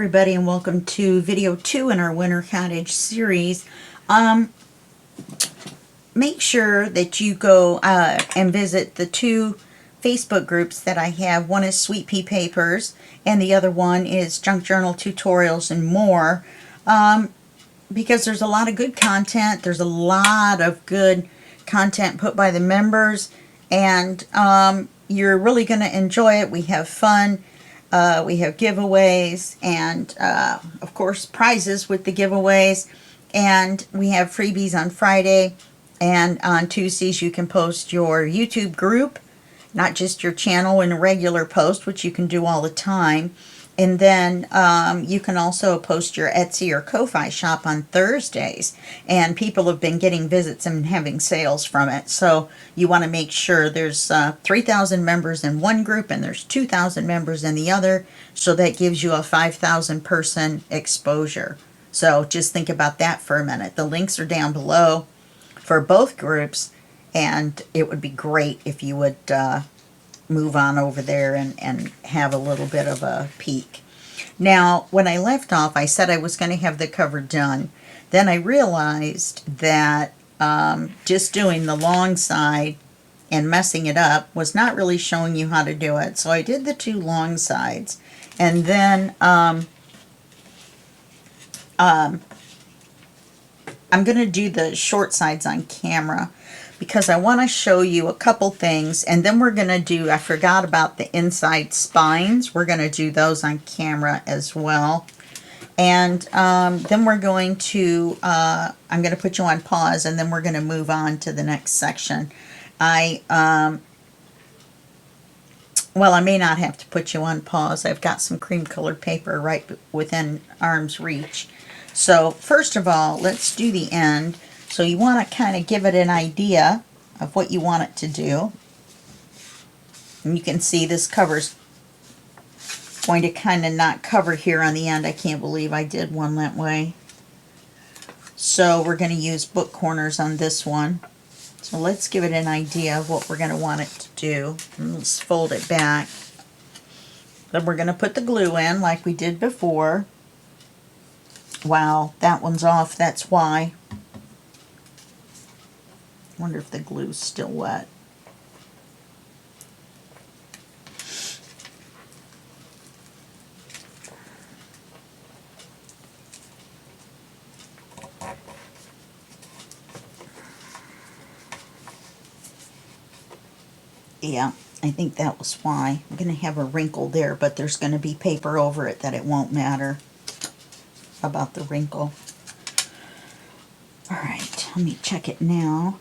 everybody, and welcome to video 2 in our Winter Cottage series. Make sure that you go and visit the two Facebook groups that I have. One is Sweet Pea Papers and the other one is Junk Journal Tutorials and More, because there's a lot of good content. There's a lot of good content put by the members, and you're really going to enjoy it. We have fun. We have giveaways and, of course, prizes with the giveaways. And we have freebies on Friday. And on Tuesdays, you can post your YouTube group, not just your channel in a regular post, which you can do all the time. And then you can also post your Etsy or Ko-Fi shop on Thursdays. And people have been getting visits and having sales from it. So you want to make sure there's 3,000 members in one group and there's 2,000 members in the other. So that gives you a 5,000 person exposure. So just think about that for a minute. The links are down below for both groups. And it would be great if you would move on over there and have a little bit of a peek. Now, when I left off, I said I was going to have the cover done. Then I realized that just doing the long side and messing it up was not really showing you how to do it. So I did the two long sides. And then I'm going to do the short sides on camera, because I want to show you a couple things, and then we're going to do, I forgot about the inside spines. We're going to do those on camera as well. And then we're going to, I'm going to put you on pause, and then we're going to move on to the next section. Well, I may not have to put you on pause. I've got some cream colored paper right within arm's reach. So first of all, let's do the end. So you want to kind of give it an idea of what you want it to do. And you can see this cover's going to kind of not cover here on the end. I can't believe I did one that way. So we're going to use book corners on this one. So let's give it an idea of what we're going to want it to do. And let's fold it back. Then we're going to put the glue in like we did before. Wow, that one's off. That's why. Wonder if the glue's still wet. Yeah, I think that was why. I'm going to have a wrinkle there, but there's going to be paper over it that it won't matter about the wrinkle. Alright, let me check it now.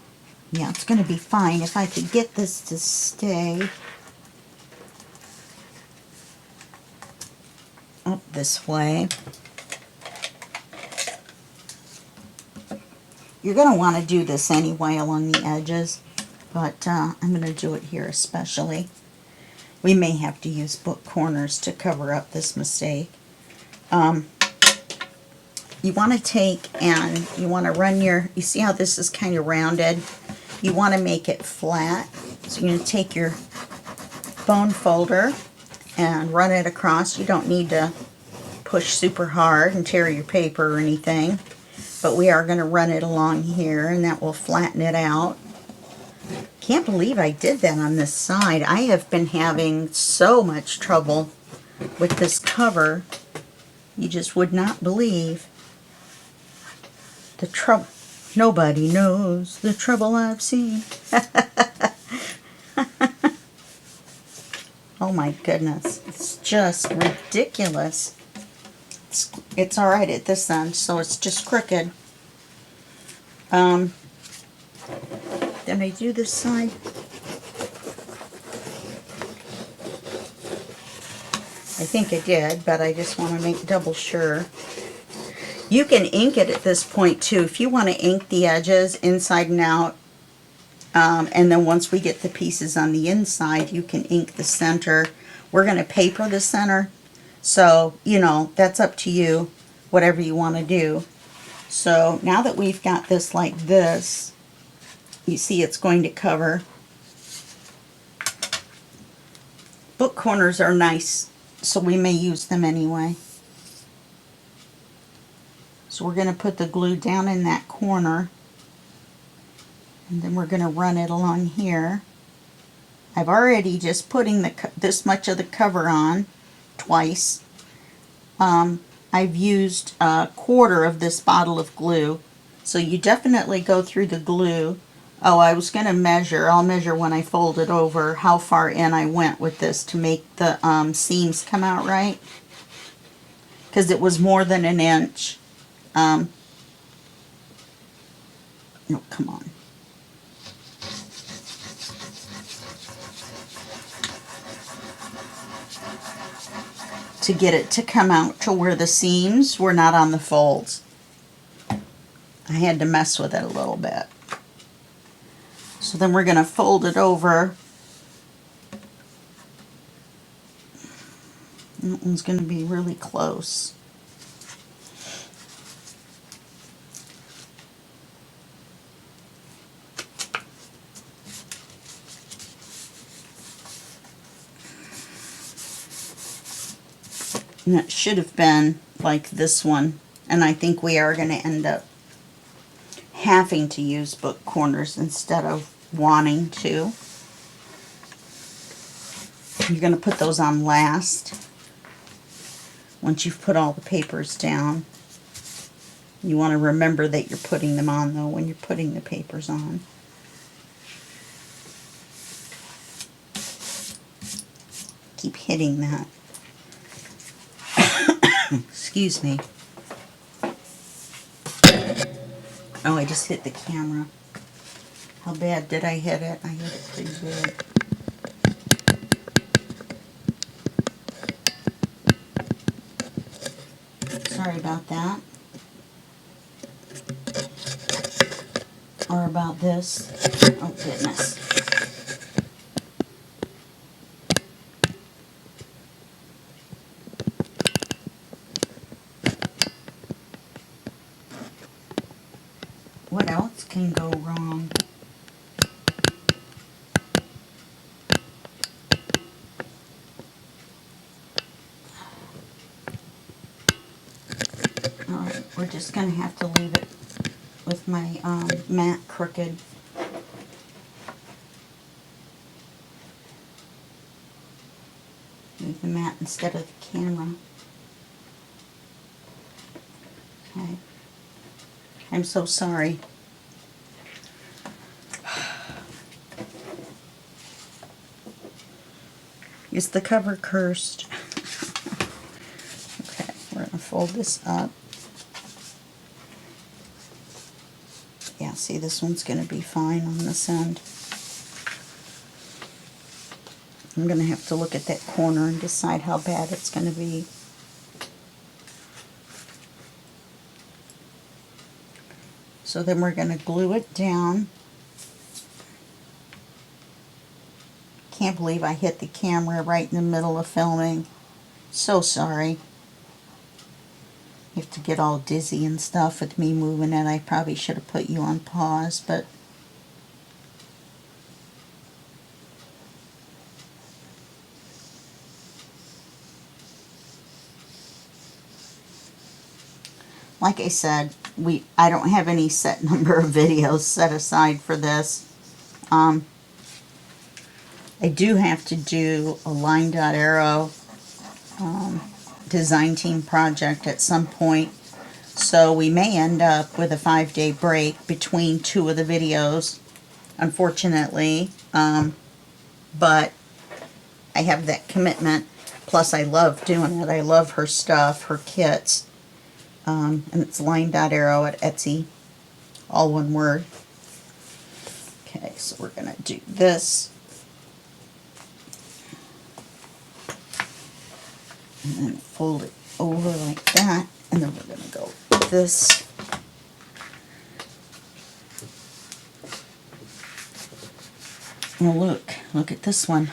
Yeah, it's going to be fine. If I could get this to stay up this way. You're going to want to do this anyway along the edges, but I'm going to do it here especially. We may have to use book corners to cover up this mistake. You want to take and you want to run your, you see how this is kind of rounded? You want to make it flat. So you're going to take your bone folder and run it across. You don't need to push super hard and tear your paper or anything. But we are going to run it along here, and that will flatten it out. Can't believe I did that on this side. I have been having so much trouble with this cover. You just would not believe the trouble. Nobody knows the trouble I've seen. Oh my goodness. It's just ridiculous. It's alright at this end, so it's just crooked. Then I do this side. I think I did, but I just want to make double sure. You can ink it at this point too. If you want to ink the edges inside and out, and then once we get the pieces on the inside, you can ink the center. We're going to paper the center, so you know, that's up to you, whatever you want to do. So now that we've got this like this, you see it's going to cover. Book corners are nice, so we may use them anyway. So we're going to put the glue down in that corner, and then we're going to run it along here. I've already just putting this much of the cover on twice. I've used a quarter of this bottle of glue, so you definitely go through the glue. Oh, I was going to measure. I'll measure when I fold it over how far in I went with this to make the seams come out right, because it was more than an inch. No, come on. To get it to come out to where the seams were not on the folds. I had to mess with it a little bit. So then we're going to fold it over. That one's going to be really close. And it should have been like this one. And I think we are going to end up having to use book corners instead of wanting to. You're going to put those on last. Once you've put all the papers down. You want to remember that you're putting them on though when you're putting the papers on. Keep hitting that. Excuse me. Oh, I just hit the camera. How bad did I hit it? I hit it pretty good. Sorry about that. Or about this. Oh, goodness. What else can go wrong? Alright, we're just going to have to leave it with my mat crooked. Leave the mat instead of the camera. Okay. I'm so sorry. Is the cover cursed? Okay, we're going to fold this up. Yeah, see, this one's going to be fine on this end. I'm going to have to look at that corner and decide how bad it's going to be. So then we're going to glue it down. Can't believe I hit the camera right in the middle of filming. So sorry. You have to get all dizzy and stuff with me moving it. I probably should have put you on pause, but like I said, I don't have any set number of videos set aside for this. I do have to do a line dot arrow design team project at some point, so we may end up with a 5-day break between two of the videos, unfortunately, but I have that commitment. Plus I love doing it. I love her stuff, her kits. And it's line dot arrow at Etsy, all one word. Okay, so we're going to do this. And then fold it over like that. And then we're going to go with this. Oh, look at this one.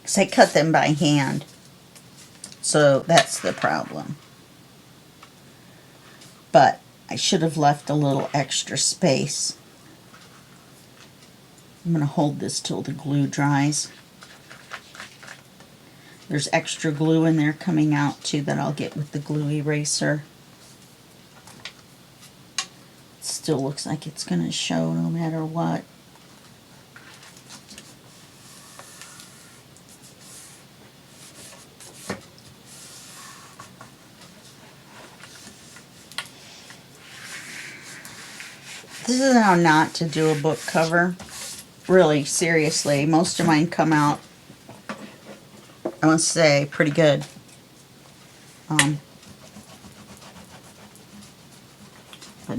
Because I cut them by hand. So that's the problem. I should have left a little extra space. I'm going to hold this till the glue dries. There's extra glue in there coming out too that I'll get with the glue eraser. It still looks like it's going to show no matter what. This is how not to do a book cover. Really, seriously, most of mine come out, I must say, pretty good. But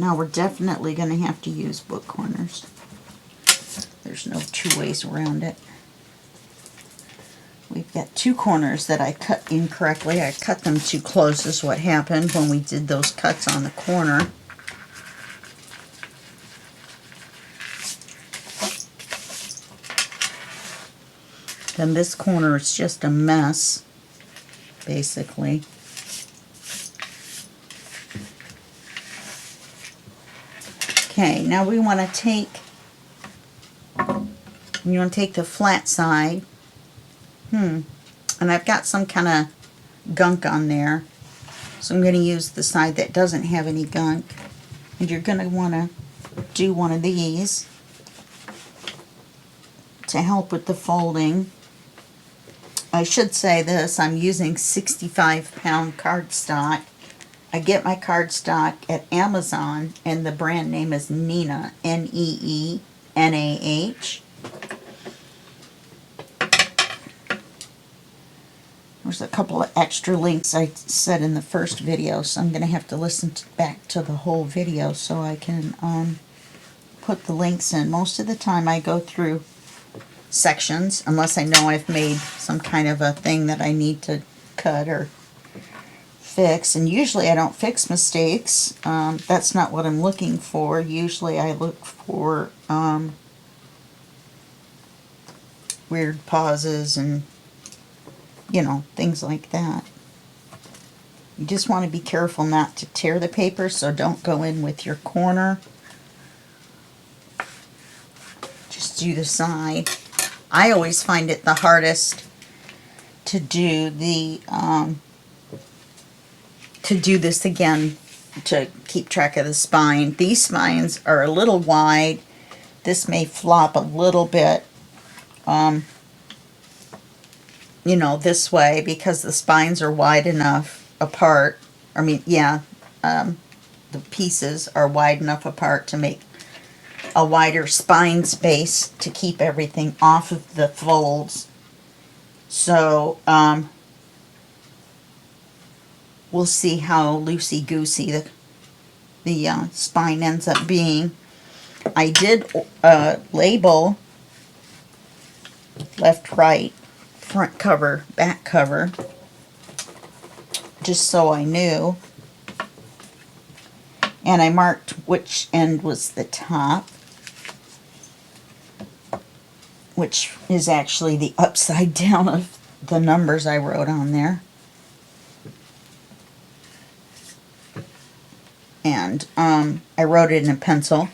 now we're definitely going to have to use book corners. There's no two ways around it. We've got two corners that I cut incorrectly. I cut them too close is what happened when we did those cuts on the corner. Then this corner is just a mess, basically. Okay, now we want to take, the flat side. And I've got some kind of gunk on there, so I'm going to use the side that doesn't have any gunk. And you're going to want to do one of these to help with the folding. I should say this, I'm using 65-pound cardstock. I get my cardstock at Amazon, and the brand name is Neenah, N-E-E-N-A-H. There's a couple of extra links I said in the first video, so I'm going to have to listen back to the whole video so I can put the links in. Most of the time I go through sections, unless I know I've made some kind of a thing that I need to cut or fix, and usually I don't fix mistakes. That's not what I'm looking for. Usually I look for weird pauses and things like that. You just want to be careful not to tear the paper, so don't go in with your corner. Just do the side. I always find it the hardest to do the this again, to keep track of the spine. These spines are a little wide. This may flop a little bit, this way, because the spines are wide enough apart. The pieces are wide enough apart to make a wider spine space to keep everything off of the folds. So we'll see how loosey-goosey the spine ends up being. I did label left, right, front cover, back cover, just so I knew. And I marked which end was the top, which is actually the upside down of the numbers I wrote on there. And I wrote it in a pencil.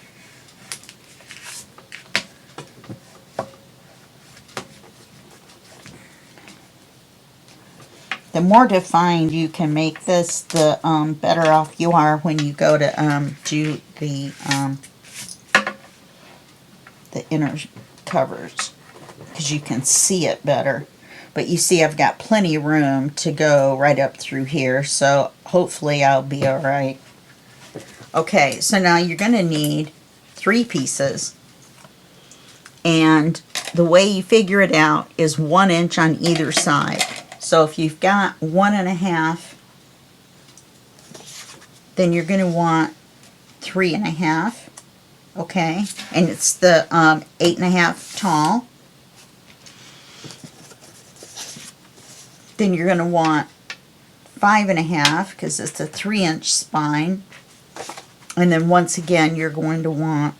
The more defined you can make this, the better off you are when you go to do the inner covers, because you can see it better. But you see I've got plenty of room to go right up through here, so hopefully I'll be alright. Okay, so now you're going to need 3 pieces, and the way you figure it out is 1 inch on either side. So if you've got 1.5, then you're going to want 3.5, okay? And it's the 8.5 tall. Then you're going to want 5.5, because it's a 3-inch spine. And then once again, you're going to want,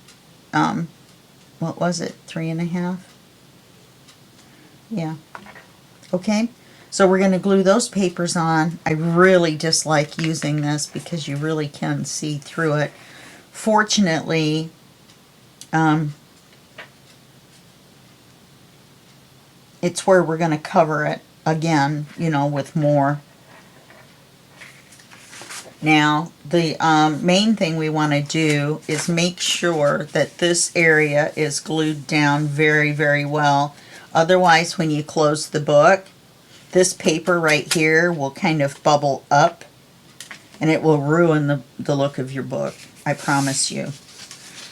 what was it, 3.5? Yeah. Okay. So we're going to glue those papers on. I really dislike using this because you really can see through it. Fortunately, it's where we're going to cover it again, you know, with more. Now, the main thing we want to do is make sure that this area is glued down very, very well. Otherwise, when you close the book, this paper right here will kind of bubble up, and it will ruin the look of your book, I promise you.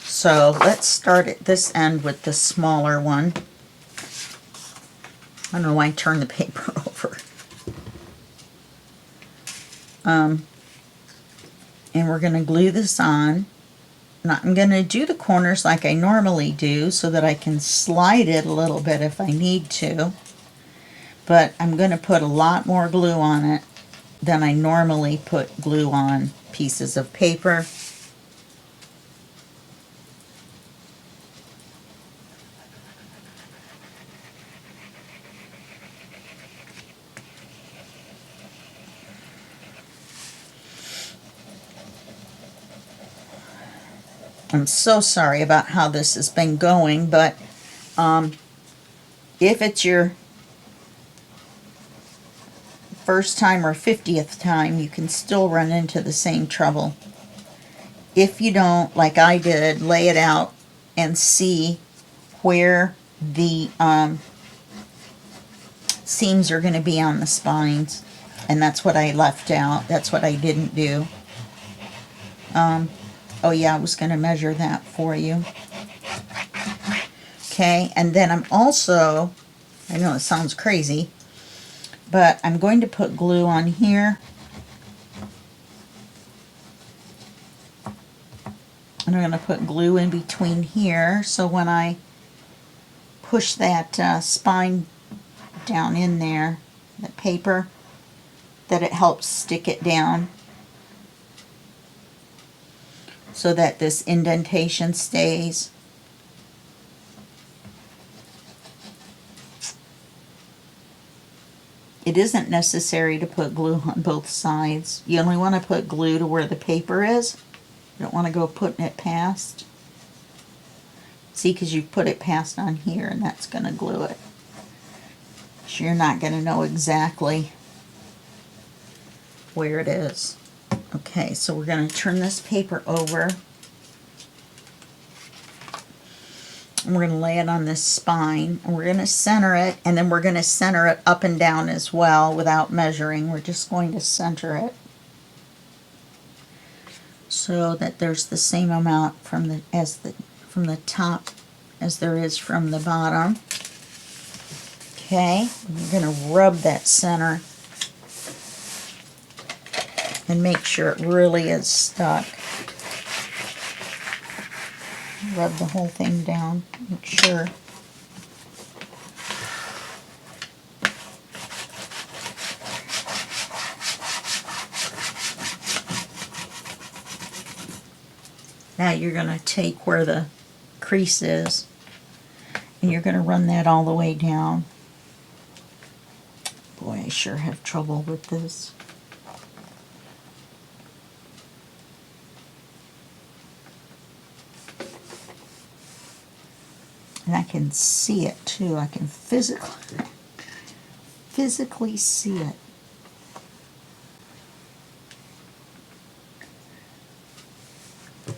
So let's start at this end with the smaller one. I don't know why I turned the paper over. And we're going to glue this on. Now I'm going to do the corners like I normally do so that I can slide it a little bit if I need to. But I'm going to put a lot more glue on it than I normally put glue on pieces of paper. I'm so sorry about how this has been going, but if it's your first time or 50th time, you can still run into the same trouble. If you don't, like I did, lay it out and see where the seams are going to be on the spines, and that's what I left out. That's what I didn't do. Oh yeah, I was going to measure that for you. Okay, and then I'm also, I know it sounds crazy, but I'm going to put glue on here. And I'm going to put glue in between here, so when I push that spine down in there, that paper, that it helps stick it down so that this indentation stays. It isn't necessary to put glue on both sides. You only want to put glue to where the paper is. You don't want to go putting it past. See, because you put it past on here, and that's going to glue it. So you're not going to know exactly where it is. Okay, so we're going to turn this paper over. And we're going to lay it on this spine. And we're going to center it, and then we're going to center it up and down as well without measuring. We're just going to center it so that there's the same amount from the top as there is from the bottom. Okay, we're going to rub that center and make sure it really is stuck. Rub the whole thing down, make sure. Now you're going to take where the crease is, and you're going to run that all the way down. Boy, I sure have trouble with this. And I can see it too. I can physically see it.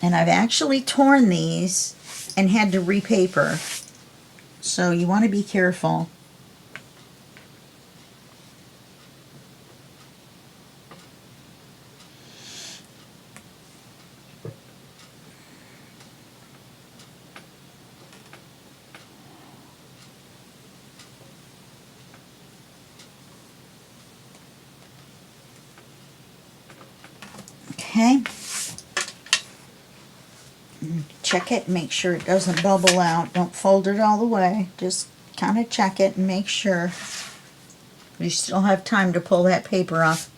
And I've actually torn these and had to repaper. So you want to be careful. Okay. Check it and make sure it doesn't bubble out. Don't fold it all the way. Just kind of check it and make sure. You still have time to pull that paper off.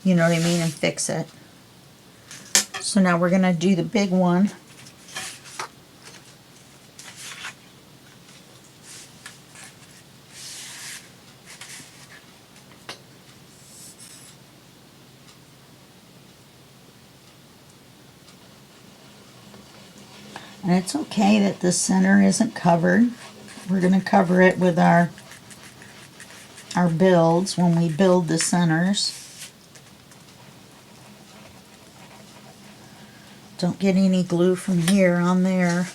You know what I mean? And fix it. So now we're going to do the big one. And it's okay that the center isn't covered. We're going to cover it with our builds when we build the centers. Don't get any glue from here on there.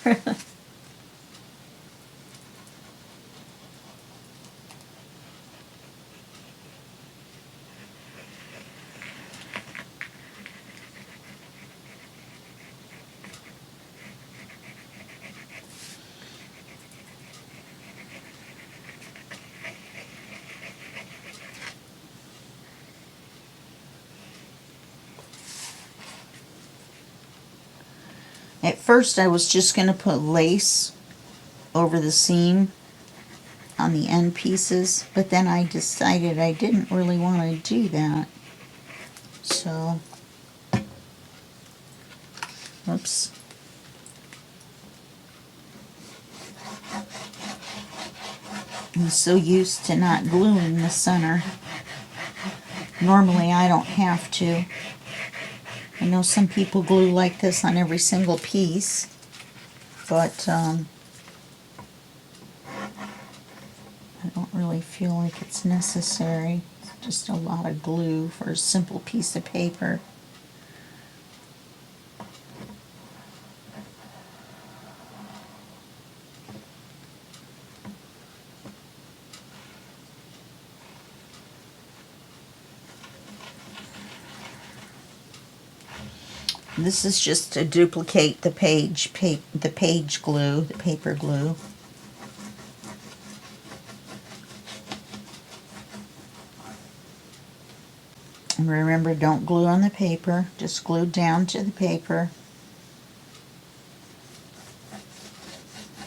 At first I was just going to put lace over the seam on the end pieces, but then I decided I didn't really want to do that. So, oops. I'm so used to not gluing the center. Normally I don't have to. I know some people glue like this on every single piece, but I don't really feel like it's necessary. It's just a lot of glue for a simple piece of paper. This is just to duplicate the page glue, the paper glue. And remember, don't glue on the paper, just glue down to the paper.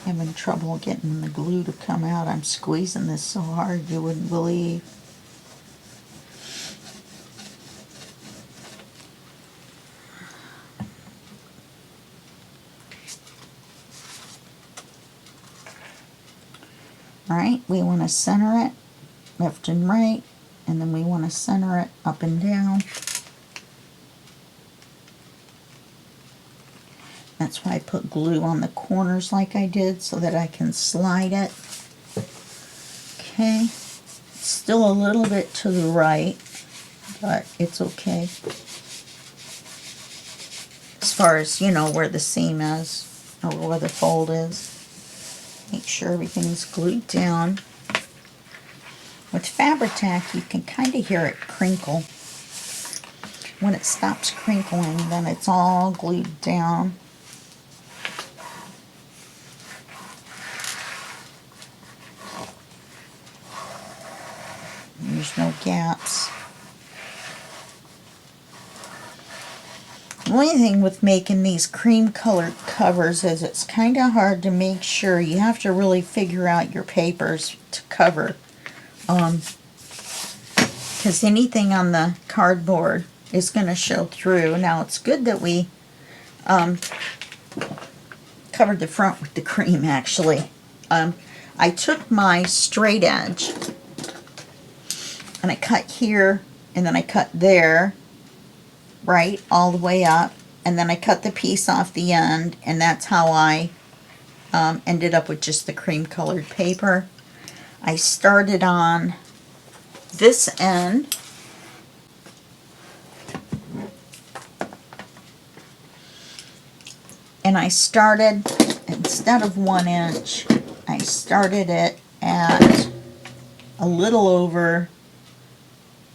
Having trouble getting the glue to come out. I'm squeezing this so hard you wouldn't believe. Alright, we want to center it left and right, and then we want to center it up and down. That's why I put glue on the corners like I did, so that I can slide it. Okay, it's still a little bit to the right, but it's okay. As far as, you know, where the seam is, or where the fold is. Make sure everything's glued down. With Fabri-Tac, you can kind of hear it crinkle. When it stops crinkling, then it's all glued down. There's no gaps. The only thing with making these cream colored covers is it's kind of hard to make sure. You have to really figure out your papers to cover. Because anything on the cardboard is going to show through. Now it's good that we covered the front with the cream actually. I took my straight edge and I cut here and then I cut there, right, all the way up, and then I cut the piece off the end, and that's how I ended up with just the cream colored paper. I started on this end and I started, instead of 1 inch, I started it at a little over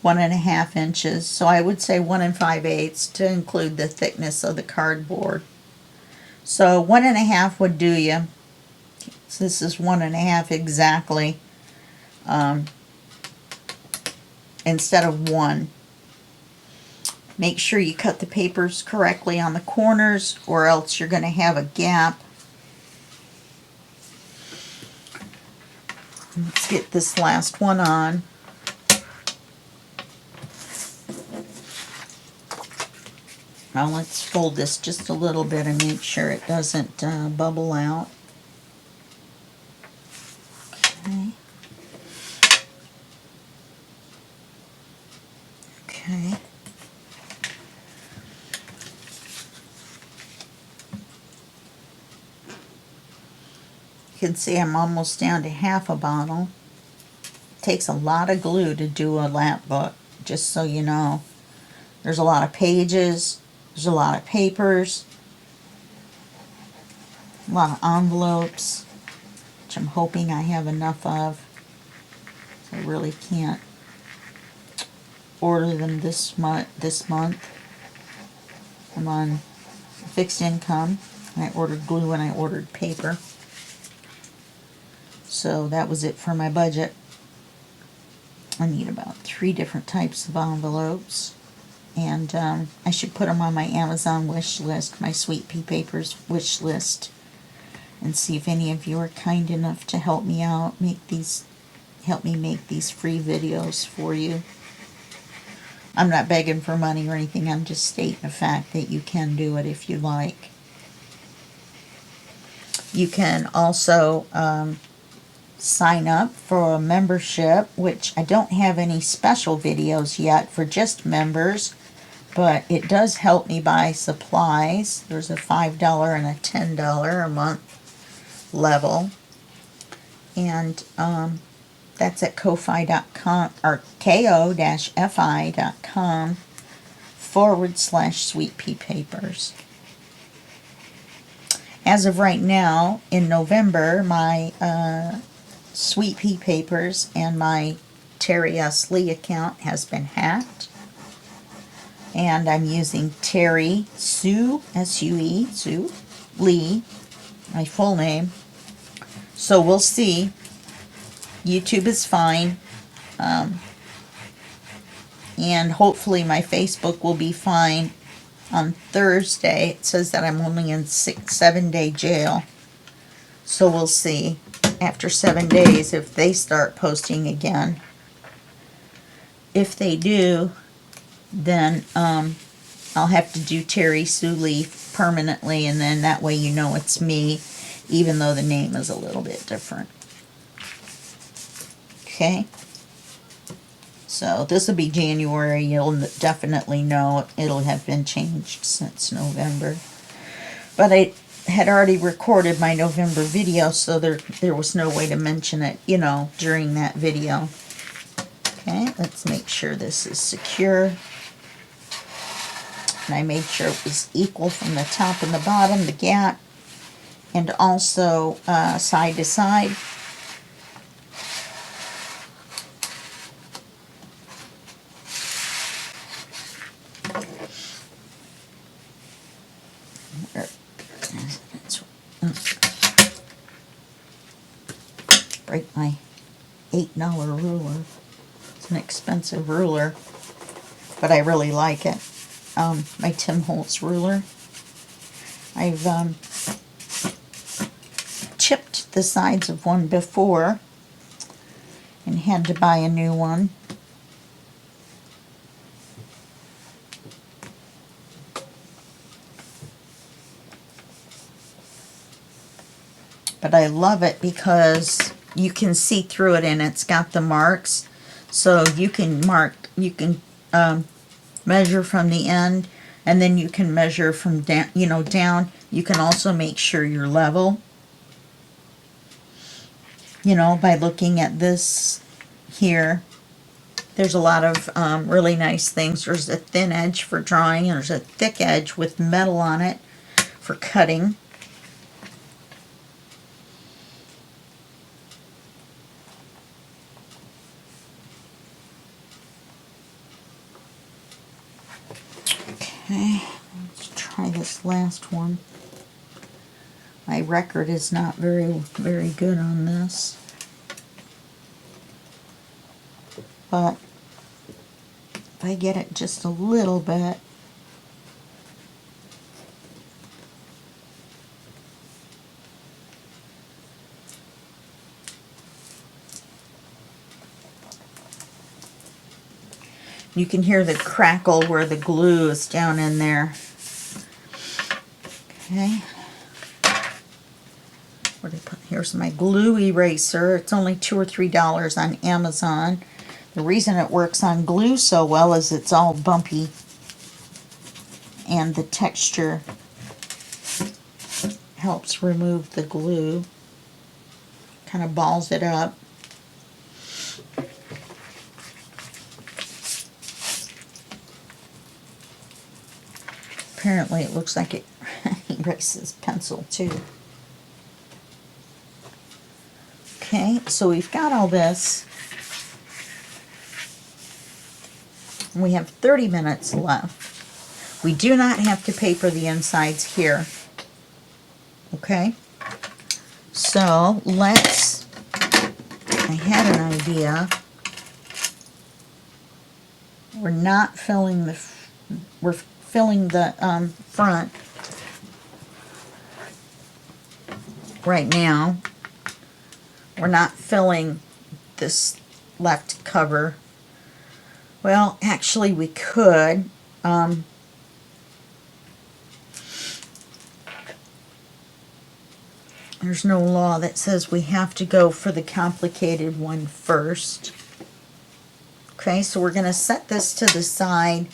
1.5 inches, so I would say 1 5/8 to include the thickness of the cardboard. So 1.5 would do you. So this is 1.5 exactly, instead of 1. Make sure you cut the papers correctly on the corners, or else you're going to have a gap. Let's get this last one on. Now let's fold this just a little bit and make sure it doesn't bubble out. Okay. Okay. can see I'm almost down to half a bottle. It takes a lot of glue to do a Lapbook, just so you know. There's a lot of pages, there's a lot of papers, a lot of envelopes, which I'm hoping I have enough of. I really can't order them this month. I'm on fixed income, and I ordered glue and I ordered paper. So that was it for my budget. I need about 3 different types of envelopes, and I should put them on my Amazon wish list, my Sweet Pea Papers wish list, and see if any of you are kind enough to help me out, help me make these free videos for you. I'm not begging for money or anything, I'm just stating the fact that you can do it if you like. You can also sign up for a membership, which I don't have any special videos yet for just members, but it does help me buy supplies. There's a $5 and a $10 a month level, and that's at ko-fi.com or ko-fi.com/Sweet Pea Papers. As of right now, in November, my Sweet Pea Papers and my Terry S. Lee account has been hacked. And I'm using Terry Sue, S-U-E, Sue Lee, my full name. So we'll see. YouTube is fine. And hopefully my Facebook will be fine. On Thursday, it says that I'm only in 7-day jail. So we'll see after 7 days if they start posting again. If they do, then I'll have to do Terry Sue Lee permanently, and then that way you know it's me, even though the name is a little bit different. Okay? So this will be January. You'll definitely know it'll have been changed since November. But I had already recorded my November video, so there was no way to mention it, you know, during that video. Okay, let's make sure this is secure. And I made sure it was equal from the top and the bottom, the gap, and also side to side. Break my $8 ruler. It's an expensive ruler, but I really like it. My Tim Holtz ruler. I've chipped the sides of one before and had to buy a new one. But I love it because you can see through it, and it's got the marks, so you can measure from the end, and then you can measure from down, down. You can also make sure you're level, by looking at this here. There's a lot of really nice things. There's a thin edge for drawing, and there's a thick edge with metal on it for cutting. Okay, let's try this last one. My record is not very good on this, but if I get it just a little bit, you can hear the crackle where the glue is down in there. Okay. Where did I put? Here's my glue eraser. It's only $2 or $3 on Amazon. The reason it works on glue so well is it's all bumpy, and the texture helps remove the glue. kind of balls it up. Apparently it looks like it erases pencil too. Okay, so we've got all this. We have 30 minutes left. We do not have to paper the insides here. Okay, so let's, I had an idea. We're not filling the, we're filling the front right now. We're not filling this left cover. Well, actually we could. There's no law that says we have to go for the complicated one first. Okay, so we're going to set this to the side.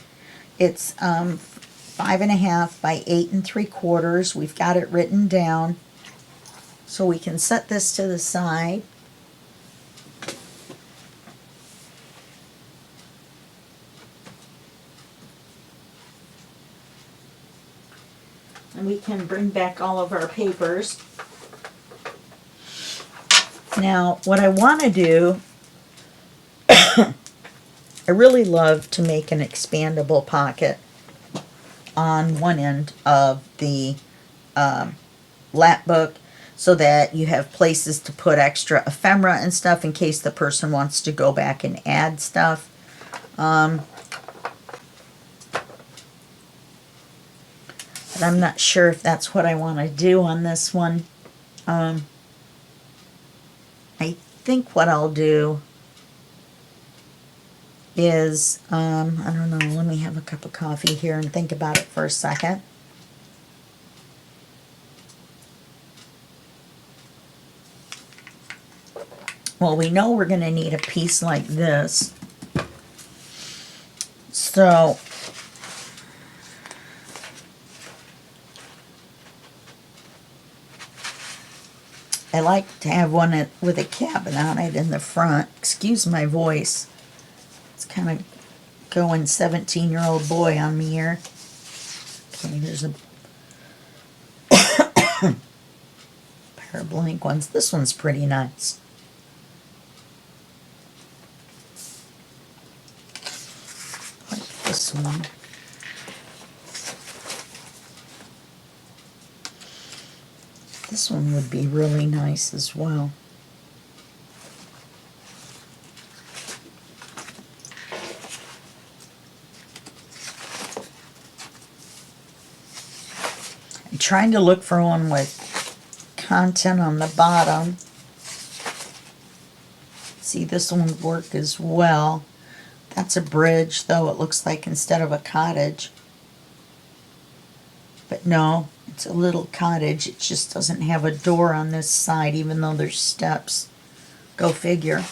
It's 5.5 by 8 3/4. We've got it written down. So we can set this to the side. And we can bring back all of our papers. Now, what I want to do, I really love to make an expandable pocket on one end of the Lapbook so that you have places to put extra ephemera and stuff in case the person wants to go back and add stuff. But I'm not sure if that's what I want to do on this one. I think what I'll do is, I don't know, let me have a cup of coffee here and think about it for a second. Well, we know we're going to need a piece like this. So, I like to have one with a cabin on it in the front. Excuse my voice. It's kind of going 17-year-old boy on me here. Okay, here's a pair of blank ones. This one's pretty nice. Like this one. This one would be really nice as well. I'm trying to look for one with content on the bottom. See, this one would work as well. That's a bridge, though, it looks like, instead of a cottage. But no, it's a little cottage. It just doesn't have a door on this side, even though there's steps. Go figure.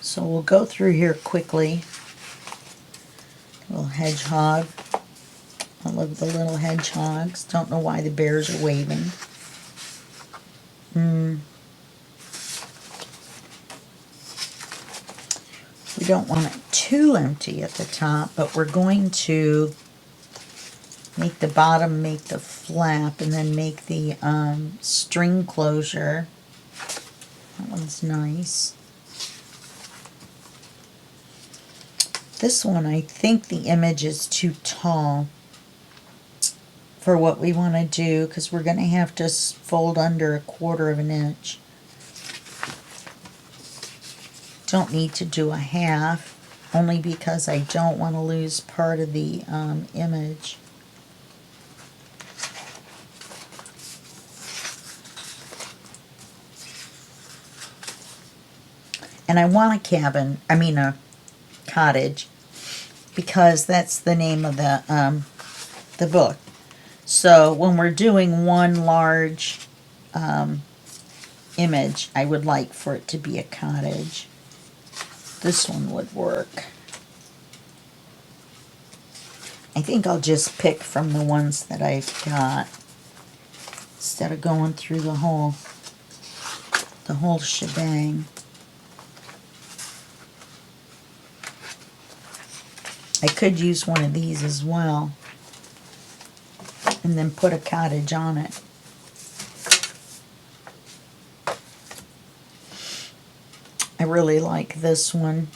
So we'll go through here quickly. Little hedgehog. I love the little hedgehogs. Don't know why the bears are waving. We don't want it too empty at the top, but we're going to make the bottom, make the flap, and then make the string closure. That one's nice. This one, I think the image is too tall for what we want to do, because we're going to have to fold under 1/4 of an inch. Don't need to do a half, only because I don't want to lose part of the image. And I want a cabin, I mean a cottage, because that's the name of the book. So when we're doing one large image, I would like for it to be a cottage. This one would work. I think I'll just pick from the ones that I've got. instead of going through the whole shebang. I could use one of these as well and then put a cottage on it. I really like this one.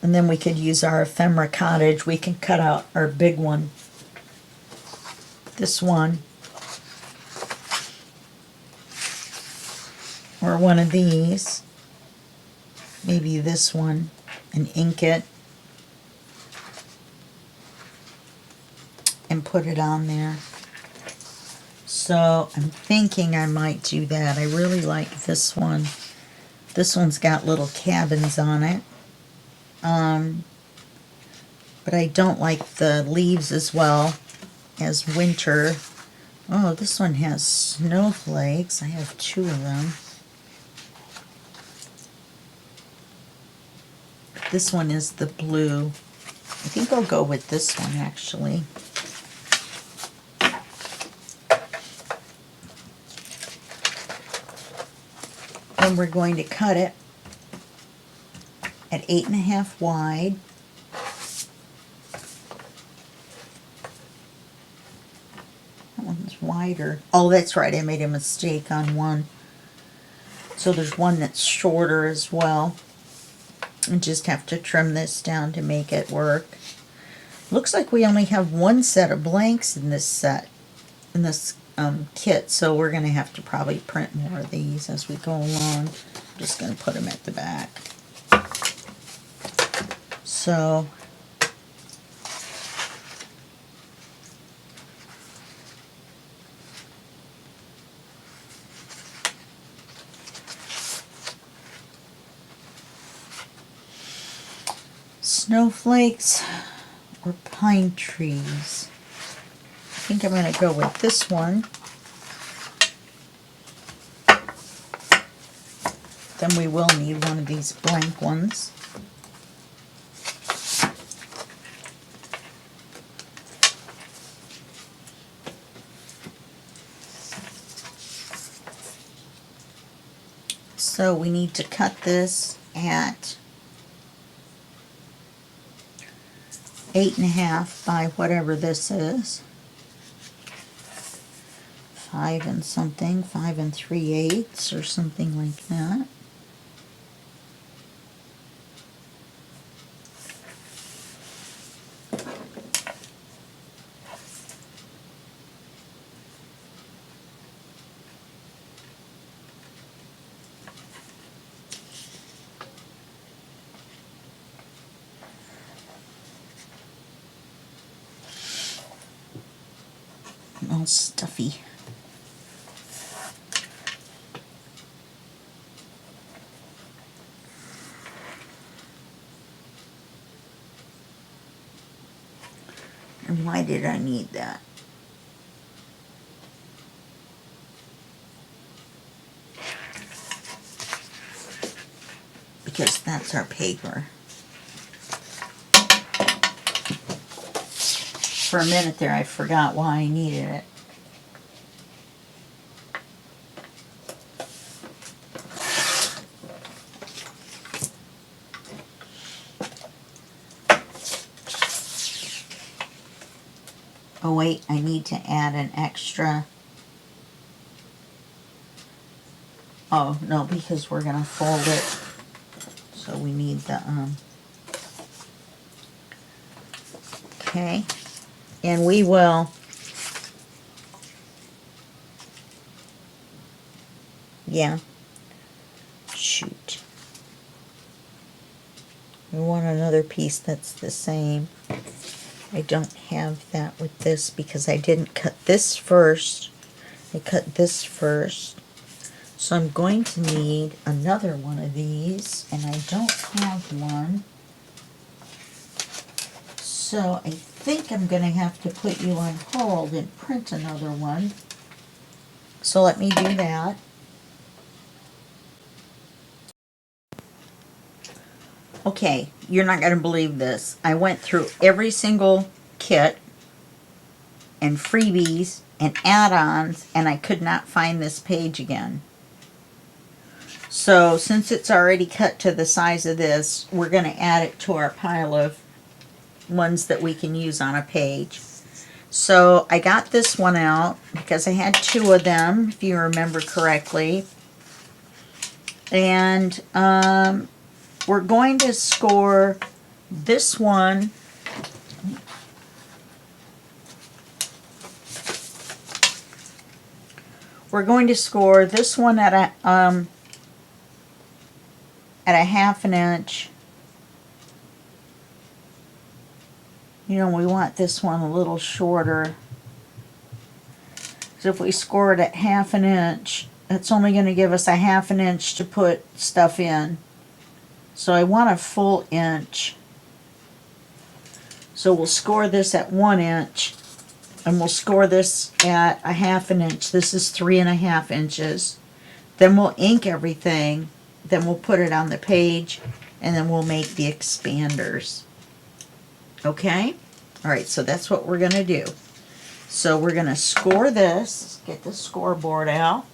And then we could use our ephemera cottage. We can cut out our big one. This one. Or one of these. Maybe this one. And ink it. And put it on there. So I'm thinking I might do that. I really like this one. This one's got little cabins on it. But I don't like the leaves as well as winter. Oh, this one has snowflakes. I have 2 of them. This one is the blue. I think I'll go with this one actually. And we're going to cut it at 8.5 wide. That one's wider. Oh, that's right, I made a mistake on one. So there's one that's shorter as well. I just have to trim this down to make it work. Looks like we only have 1 set of blanks in this set, in this kit, so we're going to have to probably print more of these as we go along. I'm just going to put them at the back. So snowflakes or pine trees. I think I'm going to go with this one. Then we will need one of these blank ones. So we need to cut this at 8.5 by whatever this is. 5 and something, 5 3/8 or something like that. All stuffy. And why did I need that? Because that's our paper. For a minute there, I forgot why I needed it. Oh wait, I need to add an extra. Oh no, because we're gonna fold it. So we need the okay. And we will shoot. We want another piece that's the same. I don't have that with this because I didn't cut this first. I cut this first. So I'm going to need another one of these, and I don't have one. So I think I'm going to have to put you on hold and print another one. So let me do that. Okay, you're not going to believe this. I went through every single kit and freebies and add-ons, and I could not find this page again. So since it's already cut to the size of this, we're going to add it to our pile of ones that we can use on a page. So I got this one out because I had two of them, if you remember correctly. And we're going to score this one at a half an inch. You know, we want this one a little shorter. So if we score it at half an inch, it's only going to give us a half an inch to put stuff in. So I want a full inch. So we'll score this at 1 inch, and we'll score this at a half an inch. This is 3.5 inches. Then we'll ink everything. Then we'll put it on the page, and then we'll make the expanders. Okay? Alright, so that's what we're going to do. So we're going to score this. Get the scoreboard out.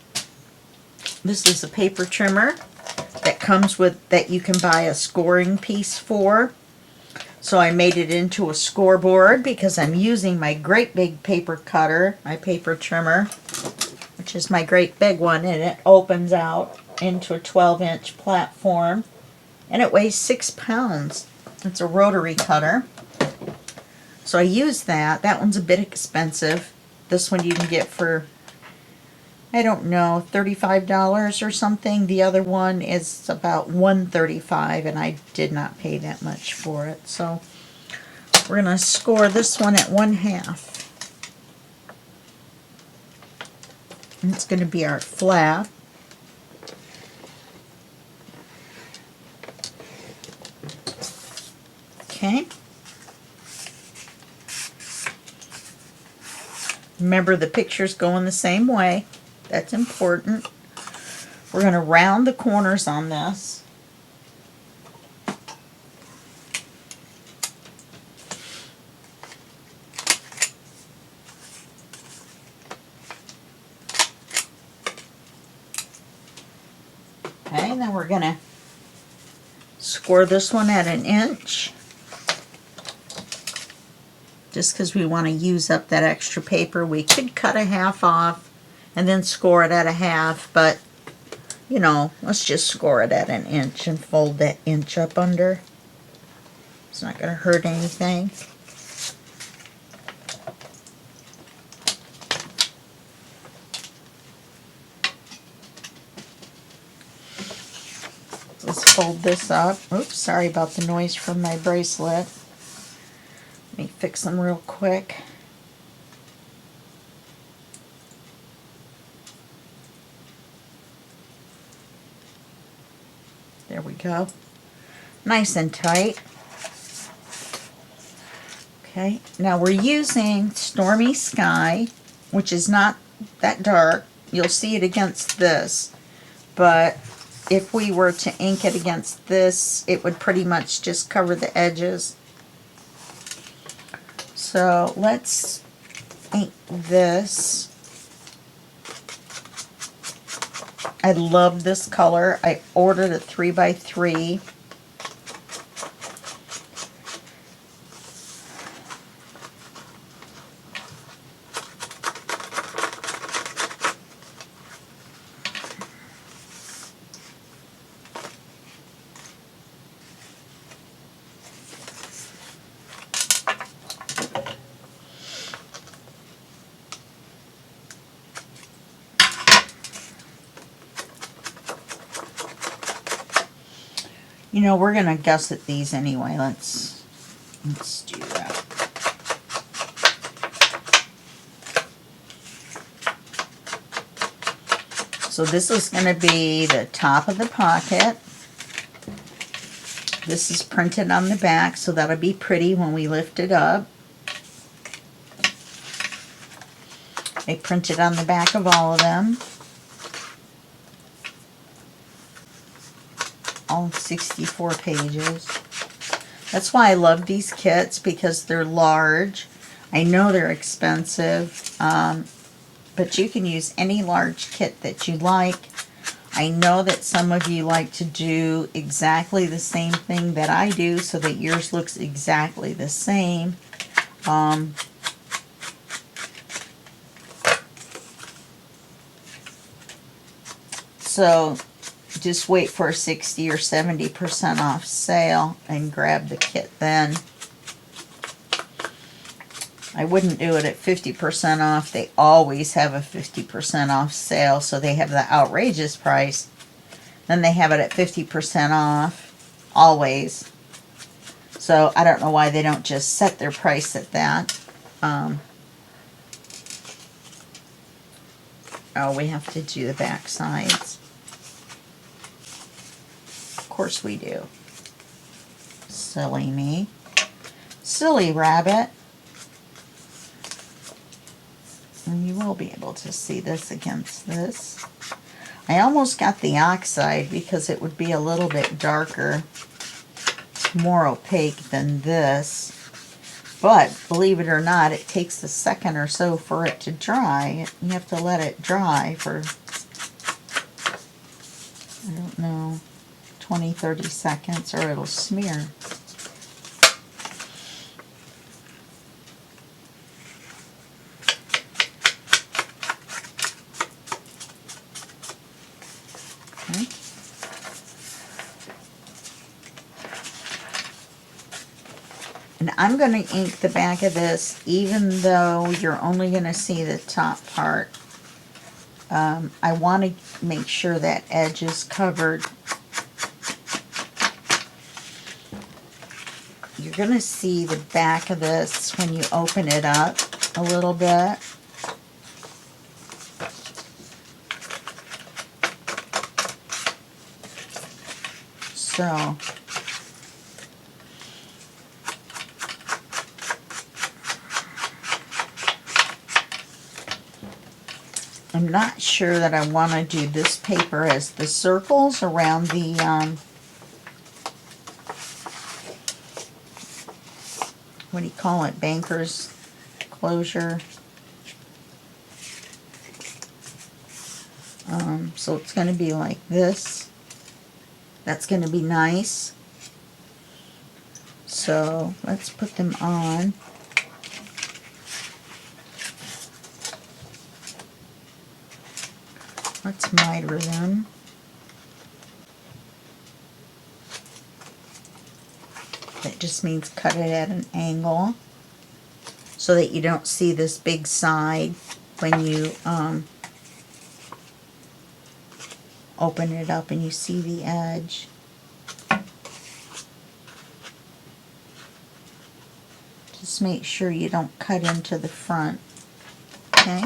This is a paper trimmer that comes with, that you can buy a scoring piece for. So I made it into a scoreboard because I'm using my great big paper cutter, my paper trimmer, which is my great big one, and it opens out into a 12-inch platform, and it weighs 6 pounds. It's a rotary cutter. So I use that. That one's a bit expensive. This one you can get for, I don't know, $35 or something. The other one is about $135, and I did not pay that much for it. So we're going to score this one at 1/2. And it's going to be our flap. Okay. Remember, the pictures go in the same way. That's important. We're going to round the corners on this. Okay, then we're going to score this one at 1 inch. Just because we want to use up that extra paper. We could cut a half off and then score it at a half, but you know, let's just score it at 1 inch and fold that inch up under. It's not going to hurt anything. Let's fold this up. Oops, sorry about the noise from my bracelet. Let me fix them real quick. There we go. Nice and tight. Okay, now we're using Stormy Sky, which is not that dark. You'll see it against this, but if we were to ink it against this, it would pretty much just cover the edges. So let's ink this. I love this color. I ordered a 3x3. You know, we're gonna gusset these anyway. Let's do that. So this is gonna be the top of the pocket. This is printed on the back, so that'll be pretty when we lift it up. I printed on the back of all of them. All 64 pages. That's why I love these kits, because they're large. I know they're expensive, but you can use any large kit that you like. I know that some of you like to do exactly the same thing that I do so that yours looks exactly the same. So just wait for a 60 or 70% off sale and grab the kit then. I wouldn't do it at 50% off. They always have a 50% off sale, so they have the outrageous price. Then they have it at 50% off, always. So I don't know why they don't just set their price at that. Oh, we have to do the back sides. Of course we do. Silly me. Silly rabbit. And you will be able to see this against this. I almost got the oxide because it would be a little bit darker. It's more opaque than this. But believe it or not, it takes a second or so for it to dry. You have to let it dry for, I don't know, 20, 30 seconds or it'll smear. Okay. And I'm going to ink the back of this even though you're only going to see the top part. I want to make sure that edge is covered. You're going to see the back of this when you open it up a little bit. So I'm not sure that I want to do this paper as the circles around the what do you call it, banker's closure. So it's going to be like this. That's going to be nice. So let's put them on. Let's miter them. That just means cut it at an angle so that you don't see this big side when you open it up and you see the edge. Just make sure you don't cut into the front. Okay?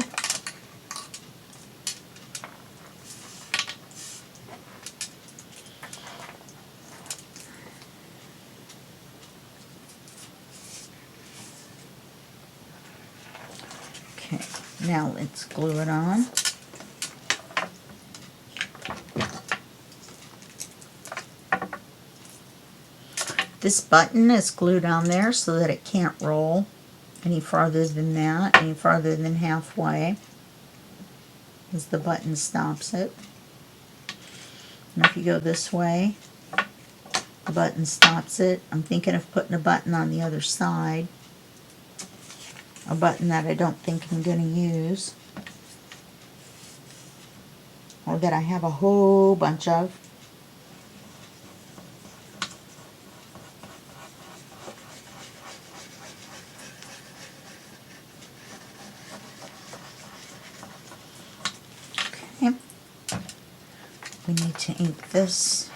Okay, now let's glue it on. This button is glued on there so that it can't roll any farther than that, any farther than halfway, because the button stops it. And if you go this way, the button stops it. I'm thinking of putting a button on the other side, a button that I don't think I'm going to use, or that I have a whole bunch of. Okay. We need to ink this.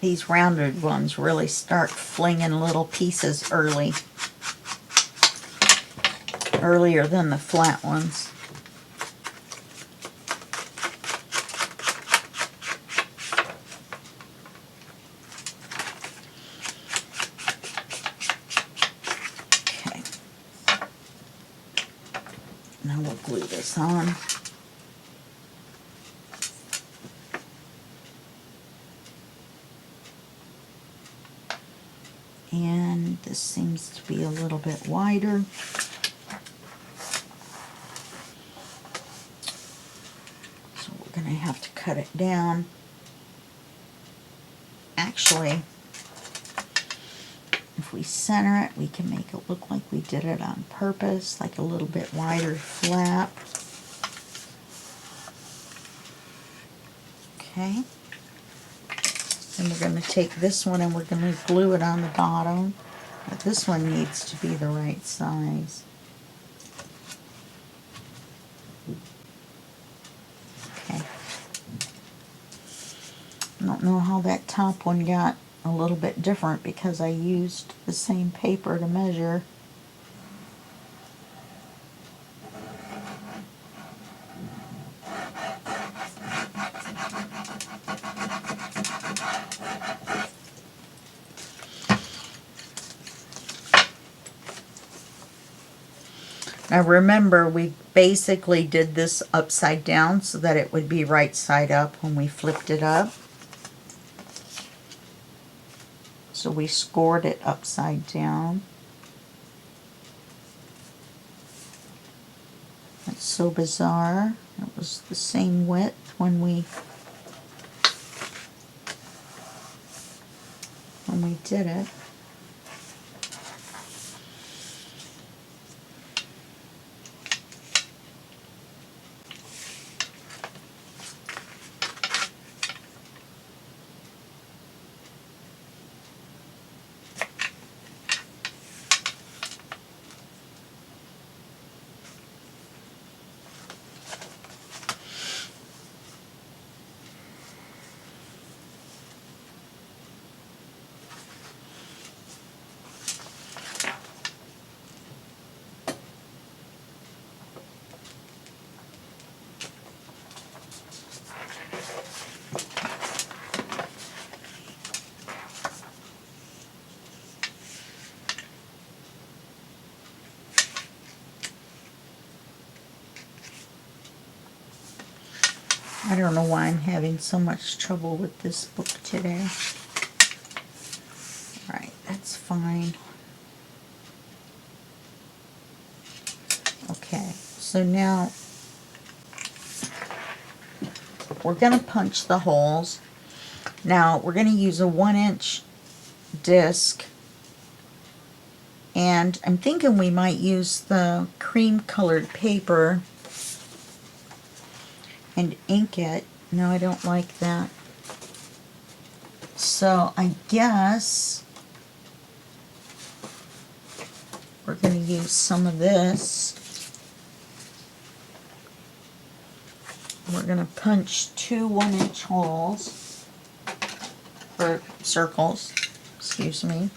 These rounded ones really start flinging little pieces earlier than the flat ones. glue this on. And this seems to be a little bit wider. So we're going to have to cut it down. Actually, if we center it, we can make it look like we did it on purpose, like a little bit wider flap. Okay. Then we're going to take this one and we're going to glue it on the bottom. But this one needs to be the right size. Okay. I don't know how that top one got a little bit different because I used the same paper to measure. Now remember, we basically did this upside down so that it would be right side up when we flipped it up. So we scored it upside down. That's so bizarre. It was the same width when we did it. I don't know why I'm having so much trouble with this book today. Alright, that's fine. Okay, so now we're going to punch the holes. Now we're going to use a 1-inch disc, and I'm thinking we might use the cream colored paper and ink it. No, I don't like that. So I guess we're going to use some of this. We're going to punch 2 1-inch holes, or circles, excuse me.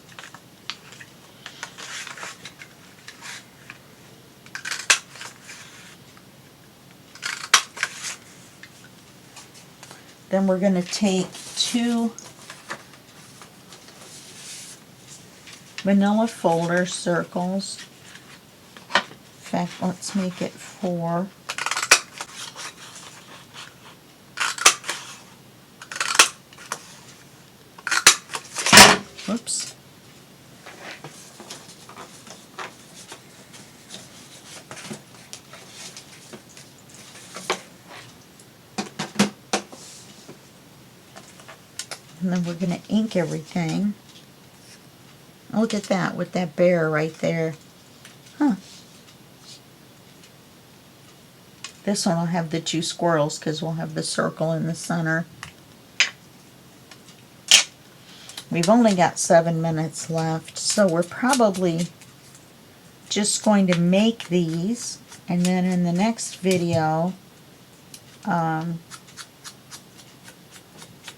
Then we're going to take 2 manila folder circles. In fact, let's make it 4. Oops. And then we're going to ink everything. Look at that, with that bear right there. Huh. This one will have the 2 squirrels because we'll have the circle in the center. We've only got 7 minutes left, so we're probably just going to make these, and then in the next video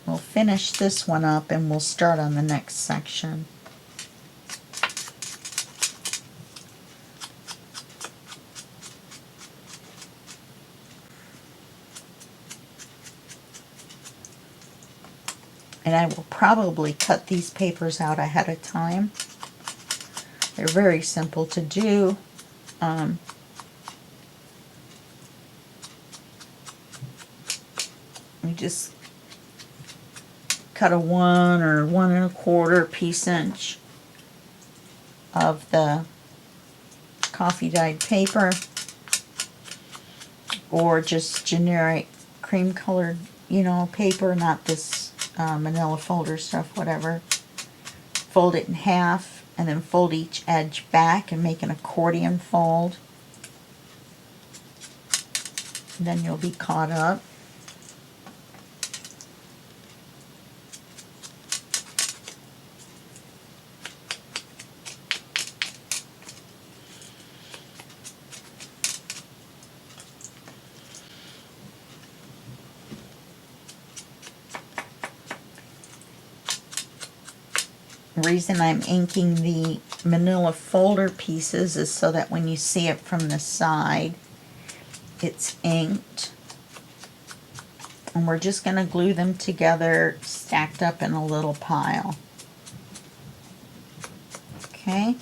we'll finish this one up and we'll start on the next section. And I will probably cut these papers out ahead of time. They're very simple to do. just cut a 1 or 1 1/4 piece inch of the coffee dyed paper, or just generic cream colored, paper, not this manila folder stuff, whatever. Fold it in half and then fold each edge back and make an accordion fold. And then you'll be caught up. The reason I'm inking the manila folder pieces is so that when you see it from the side, it's inked. And we're just going to glue them together, stacked up in a little pile. Okay.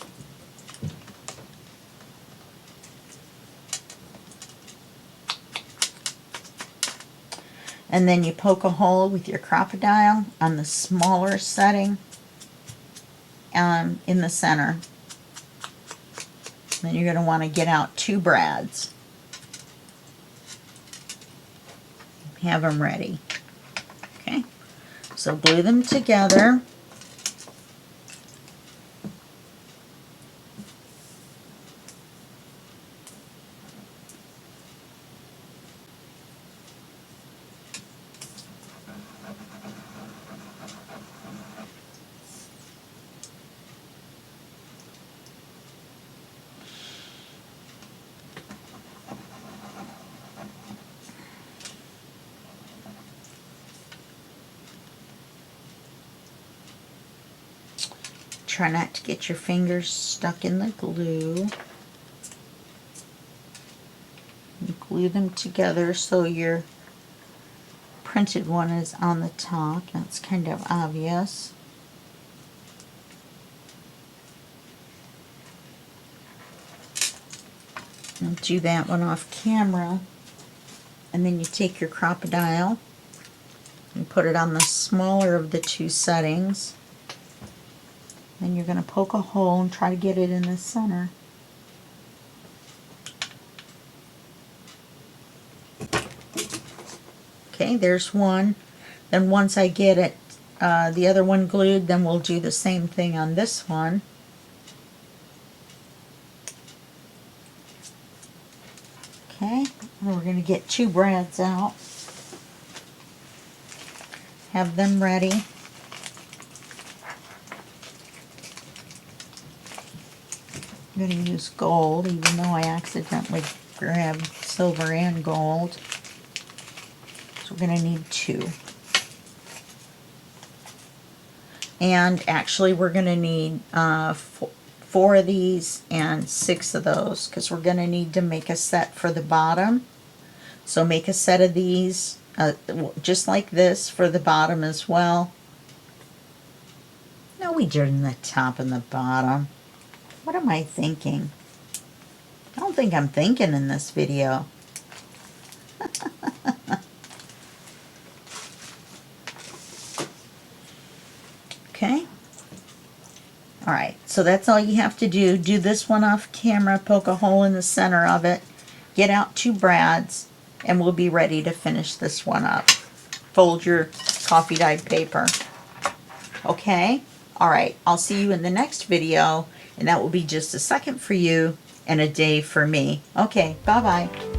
And then you poke a hole with your crocodile on the smaller setting in the center. Then you're going to want to get out 2 brads. Have them ready. Okay, so glue them together. Try not to get your fingers stuck in the glue. You glue them together so your printed one is on the top. That's kind of obvious. And do that one off camera. And then you take your crocodile and put it on the smaller of the 2 settings. Then you're going to poke a hole and try to get it in the center. Okay, there's one. Then once I get it, the other one glued, then we'll do the same thing on this one. Okay, and we're going to get 2 brads out. Have them ready. I'm going to use gold, even though I accidentally grabbed silver and gold. So we're going to need 2. And actually we're going to need 4 of these and 6 of those, because we're going to need to make a set for the bottom. So make a set of these, just like this, for the bottom as well. No, we did in the top and the bottom. What am I thinking? I don't think I'm thinking in this video. Okay. Alright, so that's all you have to do. Do this one off camera, poke a hole in the center of it, get out 2 brads, and we'll be ready to finish this one up. Fold your coffee dyed paper. Okay? Alright, I'll see you in the next video. And that will be just a second for you and a day for me. Okay, bye-bye.